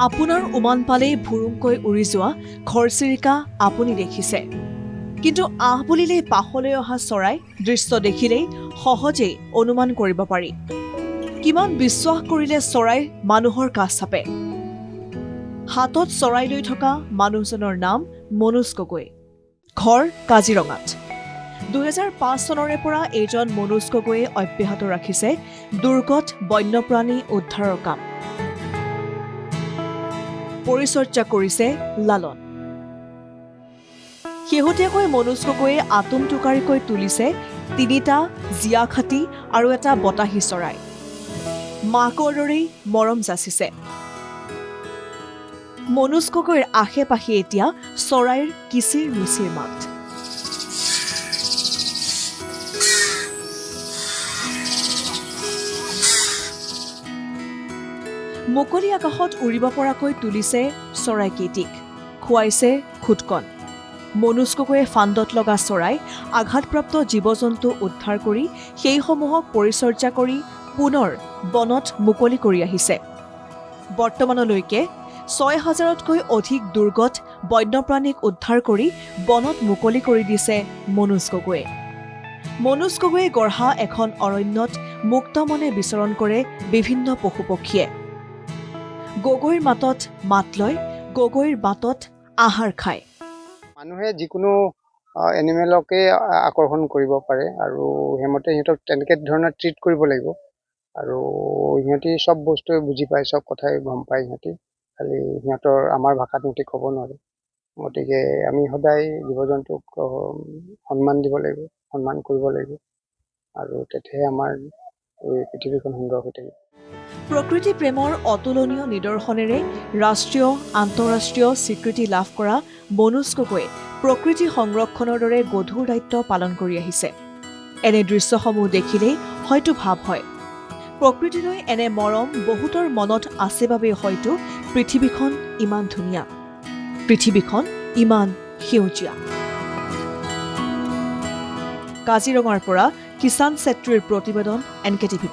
আপোনাৰ উমান পালেই ভুৰুংকৈ উৰি যোৱা ঘৰচিৰিকা আপুনি দেখিছে। কিন্তু আহ বুলিলেই পাখলৈ অহা চৰাই দৃশ্য দেখিলেই সহজেই অনুমান কৰিব পাৰি। কিমান বিশ্বাস কৰিলে চৰাই মানুহৰ কাষ চাপে। হাতত চৰাই লৈ থকা মানুহজনৰ নাম মনোজ গগৈ। ঘৰ কাজিৰঙাত। 2005 চনৰে পৰা এইজন মনোজ গগৈয়ে অব্যাহত ৰাখিছে দুৰ্গত বন্যপ্ৰাণী উদ্ধাৰৰ কাম। পৰিচৰ্যা কৰিছে লালন। শেহতীয়াকৈ মনোজ গগৈয়ে আটোমটোকাৰিকৈ তুলিছে 3টা জীয়াখাতী আৰু এটা বতাহী চৰাই। মাকৰ দৰেই মৰম যাচিছে। মনোজ গগৈৰ আশে পাশে এতিয়া চৰাইৰ কিচিৰ মিচিৰ মাত। মুকলি আকাশত উৰিব পৰাকৈ তুলিছে চৰাইকেইটিক, খুৱাইছে খুটকন। মনোজ গগৈয়ে ফান্দত লগা চৰাই, আঘাতপ্ৰাপ্ত জীৱ-জন্তু উদ্ধাৰ কৰি সেইসমূহক পৰিচৰ্যা কৰি পুনৰ বনত মুকলি কৰি আহিছে। বৰ্তমানলৈকে 6,000তকৈ অধিক দুৰ্গত বন্যপ্ৰাণীক উদ্ধাৰ কৰি বনত মুকলি কৰি দিছে মনোজ গগৈয়ে। মনোজ গগৈয়ে গঢ়া এখন অৰণ্যত মুক্তমনে বিচৰণ কৰে বিভিন্ন পশু-পক্ষীয়ে। গগৈৰ মাতত মাত লয়, গগৈৰ বাটত আহাৰ খায়। মানুহে যিকোনো এনিমেলকে আকৰ্ষণ কৰিব পাৰে আৰু সেইমতে সিহঁতক তেনেকৈ ধৰণৰ ট্ৰিট কৰিব লাগিব। আৰু সিহঁতি চব বস্তুৱে বুজি পায়, চব কথাই গম পায় সিহঁতি। খালি সিহঁতৰ আমাৰ ভাষাত সিহঁতি ক'ব নোৱাৰে। গতিকে আমি সদায় জীৱ-জন্তুক সন্মান দিব লাগিব, সন্মান কৰিব লাগিব, আৰু তেতিয়াহে আমাৰ এই পৃথিৱীখন সুন্দৰ হৈ থাকিব। প্ৰকৃতি প্ৰেমৰ অতুলনীয় নিদৰ্শনেৰে ৰাষ্ট্ৰীয়, আন্তঃৰাষ্ট্ৰীয় স্বীকৃতি লাভ কৰা মনোজ গগৈয়ে প্ৰকৃতি সংৰক্ষণৰ দৰে গধুৰ দায়িত্ব পালন কৰি আহিছে। এনে দৃশ্যসমূহ দেখিলেই হয়তো ভাৱ হয়, প্ৰকৃতিলৈ এনে মৰম বহুতৰ মনত আছে বাবেই হয়তো পৃথিৱীখন ইমান ধুনীয়া, পৃথিৱীখন ইমান সেউজীয়া। কাজিৰঙাৰ পৰা কিষাণ চেত্ৰীৰ প্ৰতিবেদন, NKTV+।